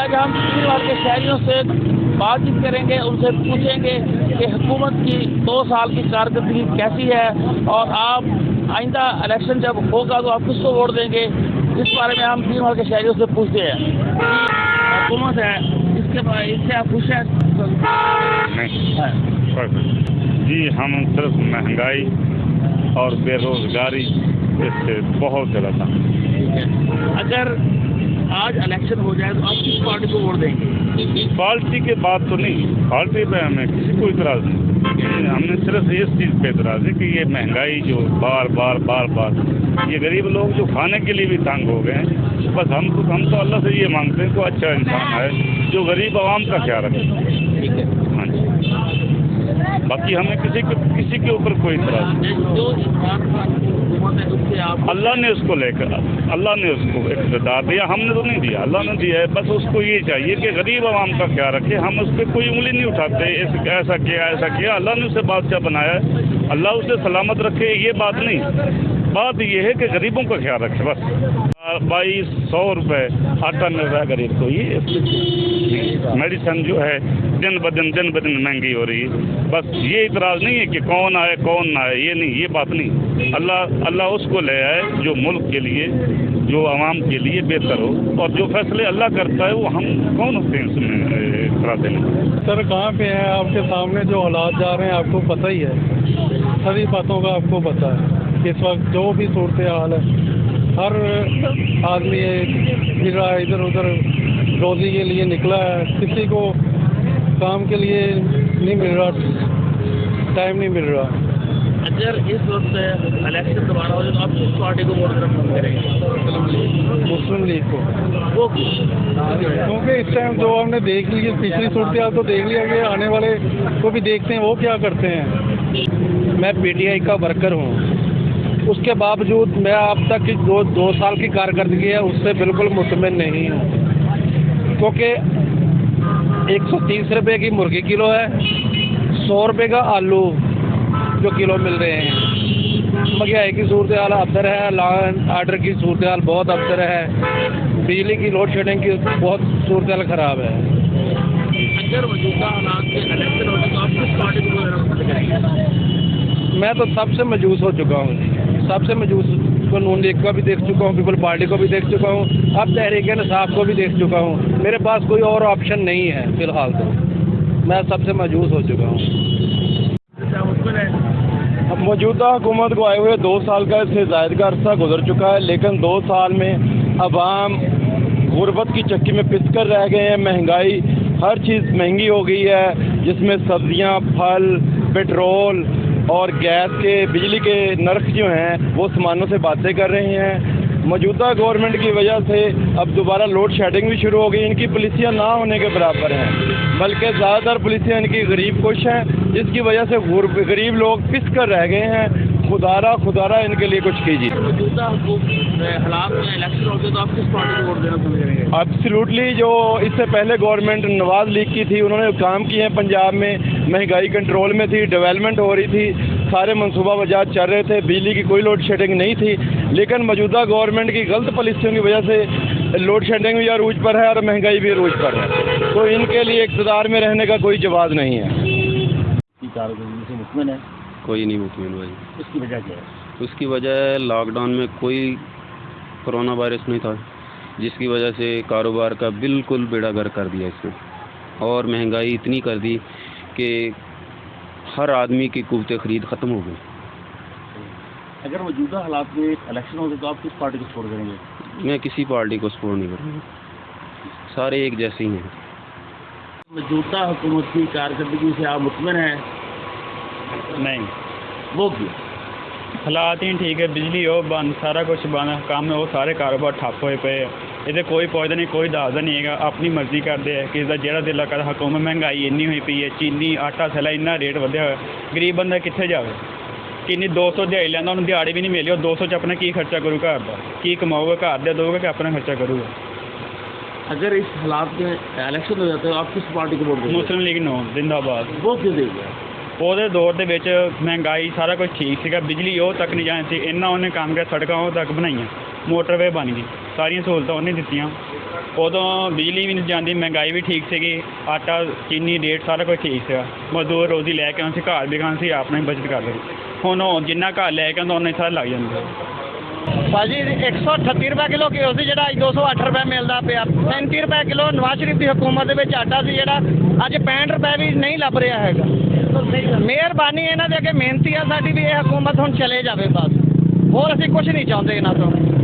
آج ہم سکریوال کے شہریوں سے بات چیت کریں گے، ان سے پوچھیں گے کہ حکومت کی 2 سال کی کارکردگی کیسی ہے اور آپ آئندہ الیکشن جب ہوگا تو آپ کس کو ووٹ دیں گے، اس بارے میں ہم سکریوال کے شہریوں سے پوچھتے ہیں۔ حکومت ہے اس سے آپ خوش ہیں؟ نہیں جی، ہم صرف مہنگائی اور بے روزگاری اس سے بہت زیادہ تھا۔ اگر آج الیکشن ہو جائے تو آپ کس پارٹی کو ووٹ دیں گے؟ پارٹی کی بات تو نہیں، پارٹی پہ ہمیں کسی کو اعتراض نہیں، ہم نے صرف اس چیز پہ اعتراض ہے کہ یہ مہنگائی جو بار بار یہ غریب لوگ جو کھانے کے لیے بھی تنگ ہو گئے ہیں، بس ہم تو اللہ سے یہ مانگتے ہیں کوئی اچھا انسان ہے جو غریب عوام کا خیال رکھے۔ ہاں جی، باقی ہمیں کسی کے اوپر کوئی اعتراض نہیں۔ اللہ نے اس کو لے کر اللہ نے اس کو اقتدار دیا، ہم نے تو نہیں دیا، اللہ نے دیا ہے۔ بس اس کو یہ چاہیے کہ غریب عوام کا خیال رکھے، ہم اس پہ کوئی انگلی نہیں اٹھاتے، ایسا کیا اللہ نے اسے بادشاہ بنایا ہے، اللہ اسے سلامت رکھے، یہ بات نہیں، بات یہ ہے کہ غریبوں کا خیال رکھے۔ بس 2200 روپے آٹا مل رہا ہے غریب کو، یہ میڈیسن جو ہے دن بدن مہنگی ہو رہی ہے۔ بس یہ اعتراض نہیں ہے کہ کون آئے کون نہ آئے، یہ نہیں، یہ بات نہیں۔ اللہ اس کو لے آئے جو ملک کے لیے، جو عوام کے لیے بہتر ہو، اور جو فیصلے اللہ کرتا ہے وہ ہم کون ہوتے ہیں اس میں اعتراض دینے۔ سر کہاں پہ ہیں؟ آپ کے سامنے جو حالات جا رہے ہیں آپ کو پتہ ہی ہے، ساری باتوں کا آپ کو پتہ ہے۔ اس وقت جو بھی صورتحال ہے، ہر آدمی گر رہا ہے، ادھر ادھر روزی کے لیے نکلا ہے، کسی کو کام کے لیے نہیں مل رہا، ٹائم نہیں مل رہا۔ اگر اس وقت الیکشن دوبارہ ہو جائے تو آپ کس پارٹی کو ووٹ کرنا پسند کریں گے؟ مسلم لیگ کو، وہ کیونکہ اس ٹائم جو ہم نے دیکھ لی پچھلی صورتحال تو دیکھ لیا کہ آنے والے کو بھی دیکھتے ہیں وہ کیا کرتے ہیں۔ میں پی ٹی آئی کا ورکر ہوں، اس کے باوجود میں اب تک کی 2 سال کی کارکردگی ہے اس سے بالکل مطمئن نہیں ہوں، کیونکہ 130 روپے کی مرغی کلو ہے، 100 روپے کا آلو جو کلو مل رہے ہیں۔ مہنگائی کی صورتحال ابتر ہے، لا اینڈ آرڈر کی صورتحال بہت ابتر ہے، بجلی کی لوڈ شیڈنگ کی بہت صورتحال خراب ہے۔ اگر موجودہ حالات میں الیکشن ہو جائے تو آپ کس پارٹی کو ووٹ کرنا پسند کریں گے؟ میں تو سب سے مایوس ہو چکا ہوں، سب سے مایوس نون لیگ کا بھی دیکھ چکا ہوں، پیپل پارٹی کو بھی دیکھ چکا ہوں، اب تحریک انصاف کو بھی دیکھ چکا ہوں۔ میرے پاس کوئی اور آپشن نہیں ہے فی الحال، تو میں سب سے مایوس ہو چکا ہوں۔ اب موجودہ حکومت کو آئے ہوئے 2 سال کا اس سے زائد کا عرصہ گزر چکا ہے، لیکن 2 سال میں عوام غربت کی چکی میں پس کر رہ گئے ہیں۔ مہنگائی، ہر چیز مہنگی ہو گئی ہے، جس میں سبزیاں، پھل، پیٹرول اور گیس کے، بجلی کے نرخ جو ہیں وہ آسمانوں سے باتیں کر رہے ہیں۔ موجودہ گورنمنٹ کی وجہ سے اب دوبارہ لوڈ شیڈنگ بھی شروع ہو گئی، ان کی پالیسیاں نہ ہونے کے برابر ہیں، بلکہ زیادہ تر پالیسیاں ان کی غریب کش ہیں، جس کی وجہ سے غریب لوگ پس کر رہ گئے ہیں۔ خدارہ ان کے لیے کچھ کیجیے۔ موجودہ حالات میں الیکشن ہوتے تو آپ کس پارٹی کو ووٹ دینا پسند کریں گے؟ ایبسلیوٹلی جو اس سے پہلے گورنمنٹ نواز لیگ کی تھی، انہوں نے کام کیے ہیں، پنجاب میں مہنگائی کنٹرول میں تھی، ڈیولپمنٹ ہو رہی تھی، سارے منصوبہ بجات چل رہے تھے، بجلی کی کوئی لوڈ شیڈنگ نہیں تھی، لیکن موجودہ گورنمنٹ کی غلط پالیسیوں کی وجہ سے لوڈ شیڈنگ بھی عروج پر ہے اور مہنگائی بھی عروج پر ہے، تو ان کے لیے اقتدار میں رہنے کا کوئی جواز نہیں ہے۔ کارکردگی سے مطمئن ہے؟ کوئی نہیں مطمئن بھائی۔ اس کی وجہ کیا ہے؟ اس کی وجہ لاک ڈاؤن میں کوئی کرونا وائرس نہیں تھا، جس کی وجہ سے کاروبار کا بالکل بیڑا گرک کر دیا اس نے، اور مہنگائی اتنی کر دی کہ ہر آدمی کی قوت خرید ختم ہو گئی۔ اگر موجودہ حالات میں الیکشن ہوتے تو آپ کس پارٹی کو سپورٹ کریں گے؟ میں کسی پارٹی کو سپورٹ نہیں کروں گا، سارے ایک جیسے ہی ہیں۔ موجودہ حکومت کی کارکردگی سے آپ مطمئن ہیں؟ نہیں، وہ کیا؟ حالات ہی ٹھیک ہے، بجلی ہو بند، سارا کچھ بند، کام وہ سارے کاروبار ٹھپ ہوئے پے، یہ کوئی پوچھتا نہیں، کوئی دستا نہیں ہے، اپنی مرضی کرتے ہیں، کسی کا جہاں دل کر حکومت مہنگائی اینی ہوئی پی ہے، چینی آٹا سلا اتنا ریٹ ودیا ہوا، غریب بندہ کتنے جائے؟ چینی 200 دیہڑی لینا، انہوں دیہڑی بھی نہیں ملی، اور 200 اپنا کی خرچہ کرو گھر کا، کی کماؤ گا گھر دے دو گا کہ اپنا خرچہ کرو گا۔ اگر اس حالات میں الیکشن ہو جاتے تو آپ کس پارٹی کو ووٹ دیں گے؟ مسلم لیگ نو زندہ آباد۔ وہ کیوں دے گا؟ وہ دور دے وچ مہنگائی سارا کچھ ٹھیک سیگا، بجلی وہ تک نہیں جانی سی، انہیں کام کیا، سڑکاں وہ تک بنائیاں، موٹر وے بن گئی، ਸਾਰੀਆਂ ਸਹੂਲਤਾਂ ਉਹਨੇ ਦਿੱਤੀਆਂ। ਉਦੋਂ ਬਿਜਲੀ ਵੀ ਨਹੀਂ ਜਾਂਦੀ, ਮਹਿੰਗਾਈ ਵੀ ਠੀਕ ਸੀਗੀ, ਆਟਾ ਚੀਨੀ ਰੇਟ ਸਾਰਾ ਕੁਝ ਠੀਕ ਸੀਗਾ। ਮਜ਼ਦੂਰ ਰੋਜ਼ੀ ਲੈ ਕੇ ਆਉਂਦੇ ਸੀ, ਘਰ ਵੀ ਖਾਂਦੇ ਸੀ, ਆਪਣਾ ਹੀ ਬਚਤ ਕਰਦੇ ਸੀ। ਹੁਣ ਉਹ ਜਿੰਨਾ ਘਰ ਲੈ ਕੇ ਆਉਂਦਾ ਉਹਨਾਂ ਹੀ ਸਾਰਾ ਲੱਗ ਜਾਂਦਾ। ਭਾਜੀ 138 ਰੁਪਏ ਕਿਲੋ ਘਿਓ ਸੀ ਜਿਹੜਾ ਅੱਜ 208 ਰੁਪਏ ਮਿਲਦਾ ਪਿਆ। 37 ਰੁਪਏ ਕਿਲੋ ਨਵਾਜ਼ ਸ਼ਰੀਫ ਦੀ ਹਕੂਮਤ ਦੇ ਵਿੱਚ ਆਟਾ ਸੀ ਜਿਹੜਾ ਅੱਜ 65 ਰੁਪਏ ਵੀ ਨਹੀਂ ਲੱਭ ਰਿਹਾ ਹੈਗਾ। ਮਿਹਰਬਾਨੀ ਇਹਨਾਂ ਦੇ ਅੱਗੇ ਮਿਹਨਤੀ ਆ ਸਾਡੀ ਵੀ ਇਹ ਹਕੂਮਤ ਹੁਣ ਚਲੇ ਜਾਵੇ ਬਸ, ਹੋਰ ਅਸੀਂ ਕੁਝ ਨਹੀਂ ਚਾਹੁੰਦੇ ਇਹਨਾਂ ਤੋਂ।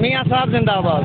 ਮੀਆਂ ਸਾਹਿਬ ਜ਼ਿੰਦਾਬਾਦ।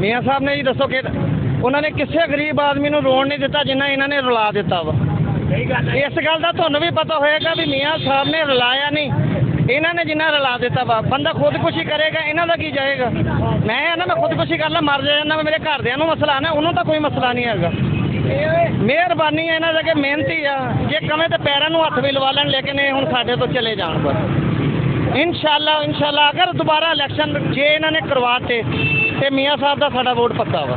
ਮੀਆਂ ਸਾਹਿਬ ਨੇ ਜੀ ਦੱਸੋ ਕਿ ਉਹਨਾਂ ਨੇ ਕਿਸੇ ਗਰੀਬ ਆਦਮੀ ਨੂੰ ਰੋਣ ਨਹੀਂ ਦਿੱਤਾ ਜਿੰਨਾ ਇਹਨਾਂ ਨੇ ਰੁਲਾ ਦਿੱਤਾ ਵਾ। ਇਸ ਗੱਲ ਦਾ ਤੁਹਾਨੂੰ ਵੀ ਪਤਾ ਹੋਏਗਾ ਵੀ ਮੀਆਂ ਸਾਹਿਬ ਨੇ ਰੁਲਾਇਆ ਨਹੀਂ, ਇਹਨਾਂ ਨੇ ਜਿੰਨਾ ਰੁਲਾ ਦਿੱਤਾ ਵਾ। ਬੰਦਾ ਖੁਦਕੁਸ਼ੀ ਕਰੇਗਾ, ਇਹਨਾਂ ਦਾ ਕੀ ਜਾਏਗਾ। ਮੈਂ ਨਾ ਮੈਂ ਖੁਦਕੁਸ਼ੀ ਕਰ ਲਾ ਮਰ ਜਾਣਾ, ਮੇਰੇ ਘਰਦਿਆਂ ਨੂੰ ਮਸਲਾ ਨਾ, ਉਹਨੂੰ ਤਾਂ ਕੋਈ ਮਸਲਾ ਨਹੀਂ ਹੈਗਾ। ਮਿਹਰਬਾਨੀ ਇਹਨਾਂ ਦੇ ਅੱਗੇ ਮਿਹਨਤੀ ਆ, ਜੇ ਕਵੇਂ ਤੇ ਪੈਰਾਂ ਨੂੰ ਹੱਥ ਵੀ ਲਵਾ ਲੈਣ, ਲੇਕਿਨ ਇਹ ਹੁਣ ਸਾਡੇ ਤੋਂ ਚਲੇ ਜਾਣ ਬਸ। ਇਨਸ਼ਾਅੱਲਾ ਅਗਰ ਦੁਬਾਰਾ ਇਲੈਕਸ਼ਨ ਜੇ ਇਹਨਾਂ ਨੇ ਕਰਵਾਤੇ ਤੇ ਮੀਆਂ ਸਾਹਿਬ ਦਾ ਸਾਡਾ ਵੋਟ ਪੱਕਾ ਵਾ।